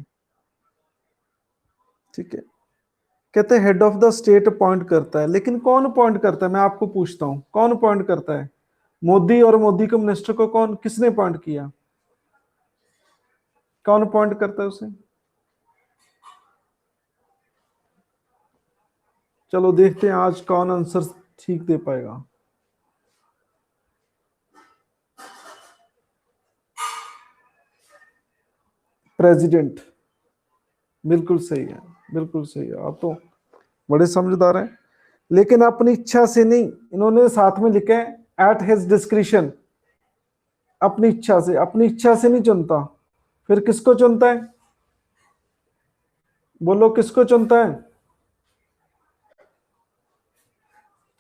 ठीक है, कहते हैं head of the state appoint करता है, लेकिन कौन अपॉइंट करता है? मैं आपको पूछता हूं, कौन अपॉइंट करता है? मोदी, और मोदी के मिनिस्टर को कौन, किसने अपॉइंट किया? कौन अपॉइंट करता है उसे? चलो देखते हैं आज कौन आंसर ठीक दे पाएगा। प्रेसिडेंट। बिल्कुल सही है, बिल्कुल सही है, आप तो बड़े समझदार हैं। लेकिन अपनी इच्छा से नहीं, इन्होंने साथ में लिखा है एट हिज डिस्क्रिशन। अपनी इच्छा से, अपनी इच्छा से नहीं चुनता। फिर किसको चुनता है? बोलो किसको चुनता है?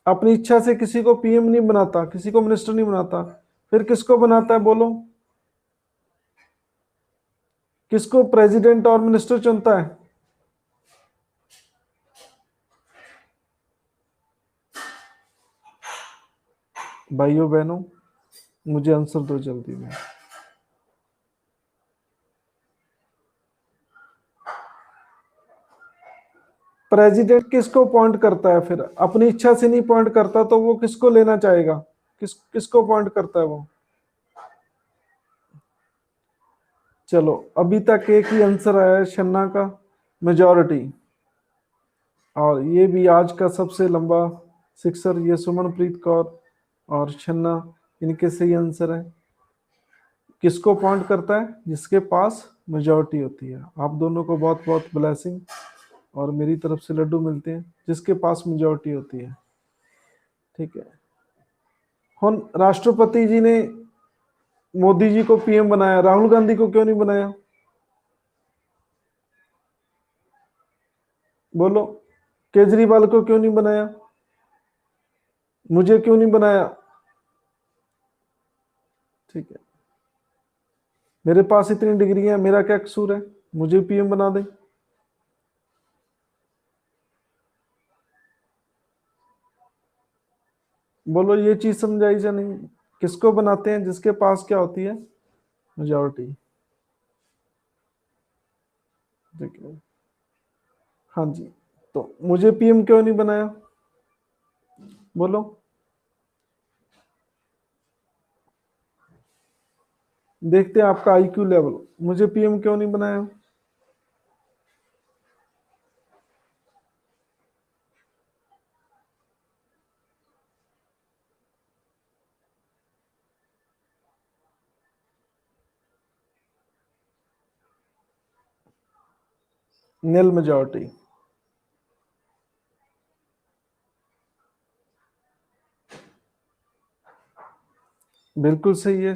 अपनी इच्छा से किसी को पीएम नहीं बनाता, किसी को मिनिस्टर नहीं बनाता। फिर किसको बनाता है बोलो? किसको प्रेसिडेंट और मिनिस्टर चुनता है? भाइयों बहनों, मुझे आंसर दो जल्दी में। प्रेसिडेंट किसको अपॉइंट करता है? फिर अपनी इच्छा से नहीं अपॉइंट करता तो वो किसको लेना चाहेगा? किसको अपॉइंट करता है वो? चलो, अभी तक एक ही आंसर आया है शन्ना का, मेजॉरिटी। और ये भी आज का सबसे लंबा सिक्सर, ये सुमनप्रीत कौर और शन्ना, इनके सही आंसर है। किसको अपॉइंट करता है? जिसके पास मेजॉरिटी होती है। आप दोनों को बहुत बहुत ब्लेसिंग, और मेरी तरफ से लड्डू मिलते हैं जिसके पास मेजॉरिटी होती है। ठीक है, ਹੁਣ राष्ट्रपति जी ने मोदी जी को पीएम बनाया, राहुल गांधी को क्यों नहीं बनाया? बोलो, केजरीवाल को क्यों नहीं बनाया? मुझे क्यों नहीं बनाया? ठीक है, मेरे पास इतनी डिग्री है, मेरा क्या कसूर है? मुझे पीएम बना दे। बोलो, ये चीज समझाई या नहीं? किसको बनाते हैं? जिसके पास क्या होती है? मेजॉरिटी। ठीक है, हाँ जी। तो मुझे पीएम क्यों नहीं बनाया? बोलो, देखते हैं आपका आईक्यू लेवल। मुझे पीएम क्यों नहीं बनाया? Nil majority. बिल्कुल सही है।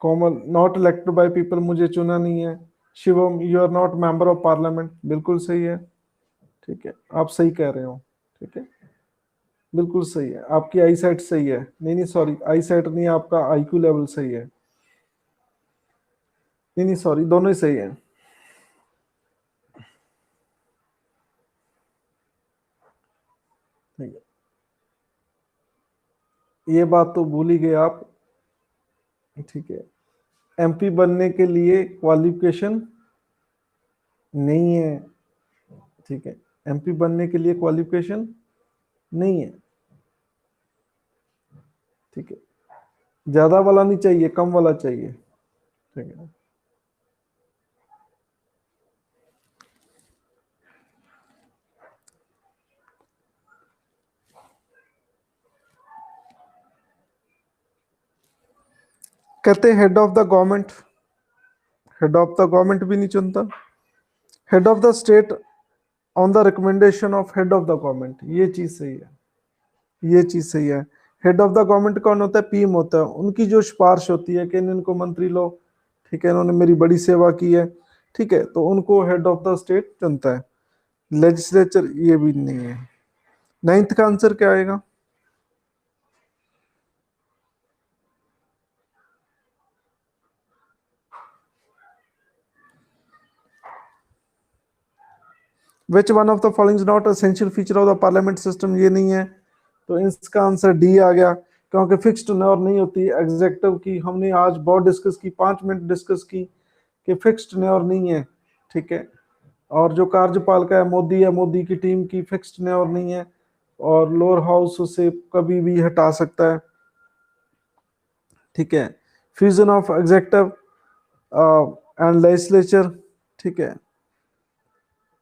Komal, not elected by people, मुझे चुना नहीं है। Shivam, you are not member of parliament, बिल्कुल सही है। ठीक है, आप सही कह रहे हो। ठीक है, बिल्कुल सही है, आपकी आई साइट सही है। नहीं नहीं सॉरी, आई साइट नहीं, आपका आईक्यू लेवल सही है। नहीं नहीं सॉरी, दोनों ही सही है। ठीक है, ये बात तो भूल ही गए आप। ठीक है, एमपी बनने के लिए क्वालिफिकेशन नहीं है। ठीक है, एमपी बनने के लिए क्वालिफिकेशन नहीं है। ठीक है, ज्यादा वाला नहीं चाहिए, कम वाला चाहिए। ठीक है, कहते head of the government, head of the government भी नहीं चुनता। Head of the state, on the recommendation of head of the government, ये चीज सही है, ये चीज सही है। हेड ऑफ द गवर्नमेंट कौन होता है? पीएम होता है। उनकी जो सिफारिश होती है कि इनको मंत्री लो, ठीक है, इन्होंने मेरी बड़ी सेवा की है, ठीक है, तो उनको हेड ऑफ द स्टेट चुनता है। लेजिस्लेचर ये भी नहीं है। नाइन्थ का आंसर क्या आएगा? Which one of the following is not essential feature of the parliament system, ये नहीं है, तो इसका आंसर डी आ गया, क्योंकि फिक्स्ड टर्नोवर नहीं होती एग्जेक्टिव की। हमने आज बहुत डिस्कस की, 5 मिनट डिस्कस की कि फिक्स्ड टर्नोवर नहीं है, ठीक है। और जो कार्यपालिका है, मोदी है, मोदी की टीम की फिक्स्ड टर्नोवर नहीं है, और लोअर हाउस उसे कभी भी हटा सकता है, ठीक है। Fusion of executive and legislature, ठीक है,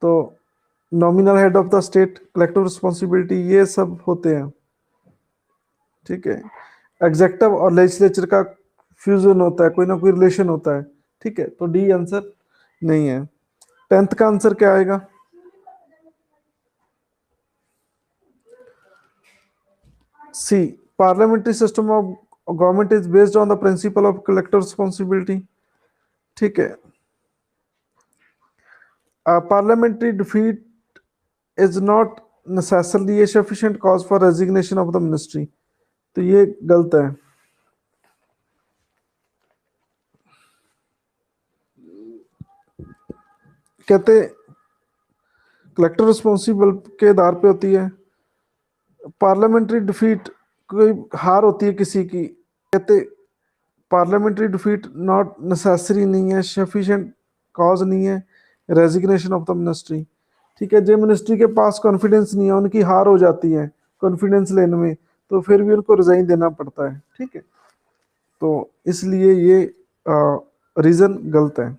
तो nominal head of the state, collective responsibility, ये सब होते हैं, ठीक है। एग्जेक्टिव और लेजिस्लेचर का फ्यूजन होता है, कोई ना कोई रिलेशन होता है, ठीक है, तो डी आंसर नहीं है। 10th का आंसर क्या आएगा? C, parliamentary system of government is based on the principle of collective responsibility, ठीक है। Parliamentary defeat is not necessarily a sufficient cause for resignation of the ministry, तो ये गलत है। कहते कलेक्टिव रिस्पॉन्सिबल के आधार पे होती है। पार्लियामेंट्री डिफीट, कोई हार होती है किसी की, कहते पार्लियामेंट्री डिफीट नॉट नेसेसरी नहीं है, सफिशिएंट कॉज नहीं है रेजिग्नेशन ऑफ द मिनिस्ट्री, ठीक है। जो मिनिस्ट्री के पास कॉन्फिडेंस नहीं है, उनकी हार हो जाती है कॉन्फिडेंस लेने में, तो फिर भी उनको रिजाइन देना पड़ता है, ठीक है। तो इसलिए ये रीजन गलत है।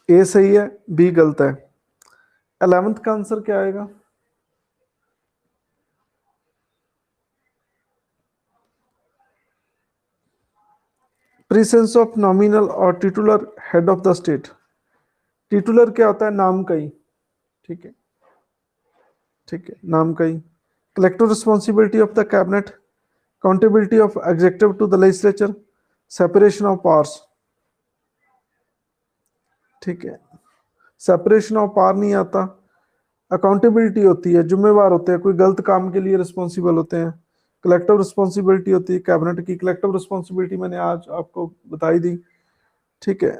ए सही है, बी गलत है। 11th का आंसर क्या आएगा? प्रीसेंस ऑफ नॉमिनल और titular head of the state. Titular क्या होता है? नाम का ही, ठीक है, ठीक है, नाम का ही। Collective responsibility of the cabinet, accountability of executive to the legislature, separation of powers, ठीक है। सेपरेशन ऑफ पावर नहीं आता, अकाउंटेबिलिटी होती है, जिम्मेवार होते हैं, कोई गलत काम के लिए रिस्पॉन्सिबल होते हैं। कलेक्टिव रिस्पॉन्सिबिलिटी होती है कैबिनेट की, कलेक्टिव रिस्पॉन्सिबिलिटी मैंने आज आपको बताई दी, ठीक है।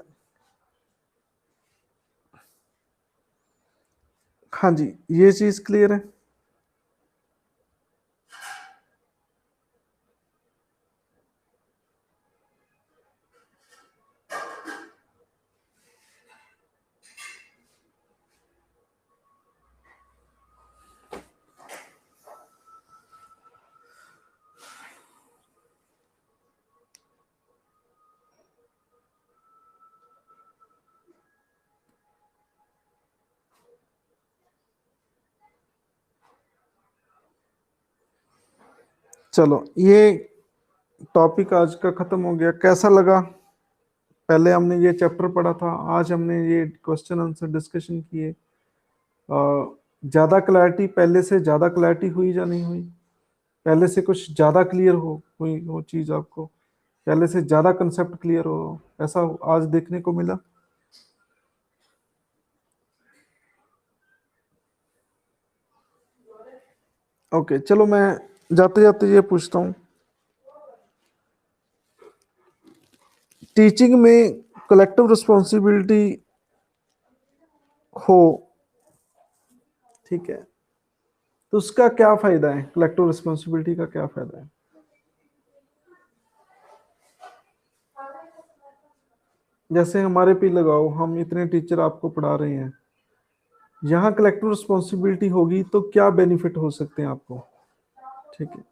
हाँ जी, ये चीज क्लियर है। चलो, ये टॉपिक आज का खत्म हो गया। कैसा लगा? पहले हमने ये चैप्टर पढ़ा था, आज हमने ये क्वेश्चन आंसर डिस्कशन किए। ज़्यादा क्लैरिटी, पहले से ज़्यादा क्लैरिटी हुई या नहीं हुई? पहले से कुछ ज़्यादा क्लियर हुई वो चीज़ आपको, पहले से ज़्यादा कंसेप्ट क्लियर हो, ऐसा आज देखने को मिला? ओके, चलो मैं जाते जाते ये पूछता हूँ, टीचिंग में कलेक्टिव रिस्पॉन्सिबिलिटी हो, ठीक है, तो उसका क्या फायदा है? कलेक्टिव रिस्पॉन्सिबिलिटी का क्या फायदा है? जैसे हमारे पे लगाओ, हम इतने टीचर आपको पढ़ा रहे हैं, यहाँ कलेक्टिव रिस्पॉन्सिबिलिटी होगी तो क्या बेनिफिट हो सकते हैं आपको, ठीक है।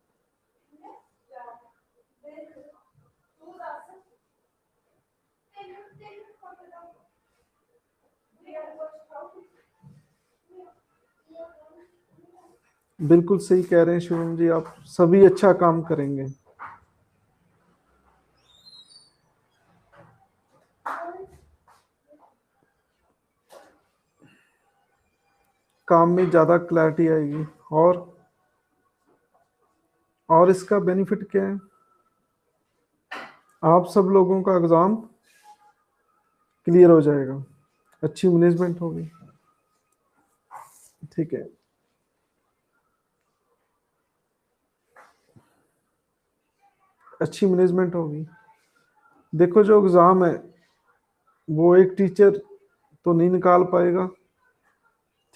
बिल्कुल सही कह रहे हैं शिवम जी, आप सभी अच्छा काम करेंगे। काम में ज़्यादा क्लैरिटी आएगी। और इसका बेनिफिट क्या है? आप सब लोगों का एग्ज़ाम क्लियर हो जाएगा, अच्छी मैनेजमेंट होगी। ठीक है, अच्छी मैनेजमेंट होगी। देखो जो एग्ज़ाम है वो एक टीचर तो नहीं निकाल पाएगा।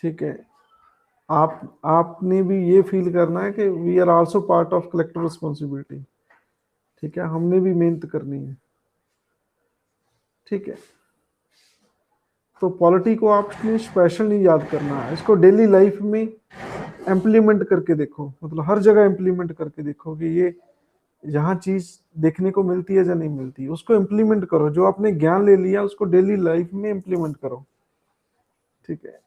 ठीक है, आपने भी ये फील करना है कि we are also part of collective responsibility. ठीक है, हमने भी मेहनत करनी है। ठीक है, तो पॉलिटी को आपने स्पेशल नहीं याद करना है, इसको डेली लाइफ में इम्प्लीमेंट करके देखो, मतलब हर जगह इम्प्लीमेंट करके देखो कि ये यहाँ चीज देखने को मिलती है या नहीं मिलती, उसको इम्प्लीमेंट करो। जो आपने ज्ञान ले लिया उसको डेली लाइफ में इम्प्लीमेंट करो। ठीक है,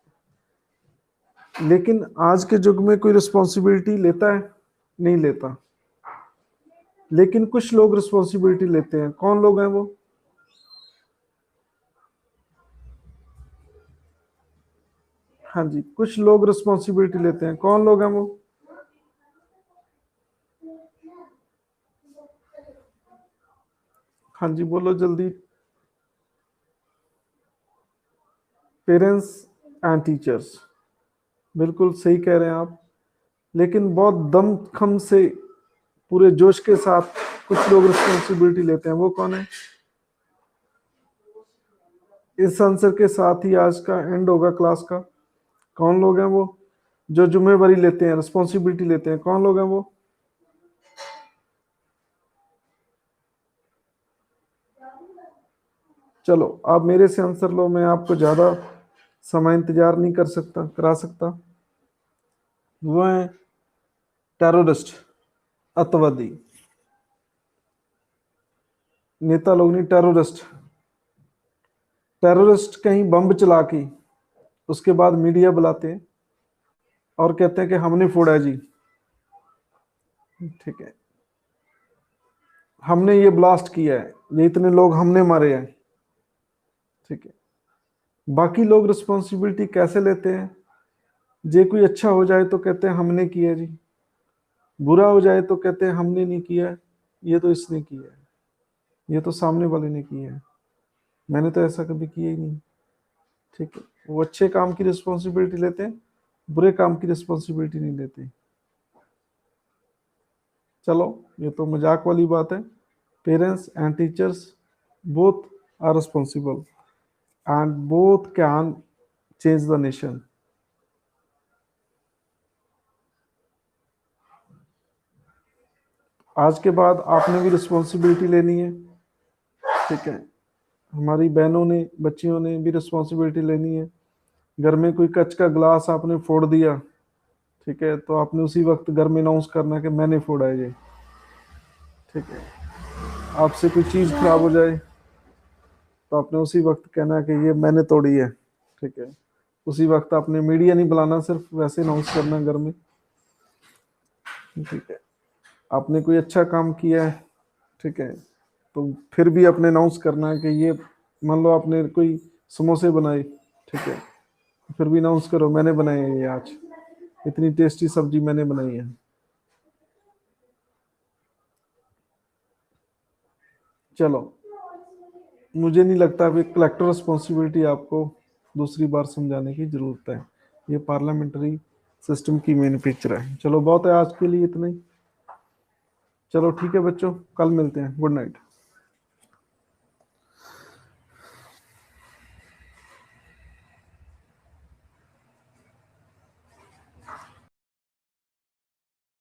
लेकिन आज के युग में कोई रिस्पॉन्सिबिलिटी लेता है? नहीं लेता। लेकिन कुछ लोग रिस्पॉन्सिबिलिटी लेते हैं। कौन लोग हैं वो? हाँ जी, कुछ लोग रिस्पॉन्सिबिलिटी लेते हैं। कौन लोग हैं वो? हाँ जी, बोलो जल्दी। पेरेंट्स एंड टीचर्स, बिल्कुल सही कह रहे हैं आप। लेकिन बहुत दमखम से, पूरे जोश के साथ कुछ लोग रिस्पॉन्सिबिलिटी लेते हैं। वो कौन है? इस आंसर के साथ ही आज का एंड होगा क्लास का। कौन लोग हैं वो जो जिम्मेवारी लेते हैं, रिस्पॉन्सिबिलिटी लेते हैं? कौन लोग हैं वो? चलो आप मेरे से आंसर लो, मैं आपको ज्यादा समय इंतजार नहीं करा सकता। वो है टेररिस्ट, अतवादी। नेता लोग नहीं, टेररिस्ट। टेररिस्ट कहीं बम चला के उसके बाद मीडिया बुलाते हैं और कहते हैं कि हमने फोड़ा है जी। ठीक है, हमने ये ब्लास्ट किया है, ये इतने लोग हमने मारे हैं। ठीक है, बाकी लोग रिस्पॉन्सिबिलिटी कैसे लेते हैं? जे कोई अच्छा हो जाए तो कहते हैं हमने किया जी, बुरा हो जाए तो कहते हैं हमने नहीं किया, ये तो इसने किया है, ये तो सामने वाले ने किया है, मैंने तो ऐसा कभी किया ही नहीं। ठीक है, वो अच्छे काम की रिस्पॉन्सिबिलिटी लेते हैं, बुरे काम की रिस्पॉन्सिबिलिटी नहीं लेते। चलो ये तो मजाक वाली बात है। Parents and teachers both are responsible and both can change the nation. आज के बाद आपने भी रिस्पॉन्सिबिलिटी लेनी है। ठीक है, हमारी बहनों ने, बच्चियों ने भी रिस्पॉन्सिबिलिटी लेनी है। घर में कोई कच का ग्लास आपने फोड़ दिया, ठीक है, तो आपने उसी वक्त घर में अनाउंस करना कि मैंने फोड़ा है ये। ठीक है, आपसे कोई चीज़ खराब हो जाए तो आपने उसी वक्त कहना है कि ये मैंने तोड़ी है। ठीक है, उसी वक्त आपने मीडिया नहीं बुलाना, सिर्फ वैसे अनाउंस करना घर में। ठीक है, आपने कोई अच्छा काम किया है, ठीक है, तो फिर भी आपने अनाउंस करना है कि ये, मान लो आपने कोई समोसे बनाए, ठीक है, फिर भी अनाउंस करो मैंने बनाए हैं ये आज, इतनी टेस्टी सब्जी मैंने बनाई है। चलो, मुझे नहीं लगता अभी कलेक्टर रिस्पॉन्सिबिलिटी आपको दूसरी बार समझाने की जरूरत है। ये पार्लियामेंट्री सिस्टम की मेन पिक्चर है। चलो बहुत है आज के लिए इतना ही। चलो ठीक है बच्चों, कल मिलते हैं। Good night.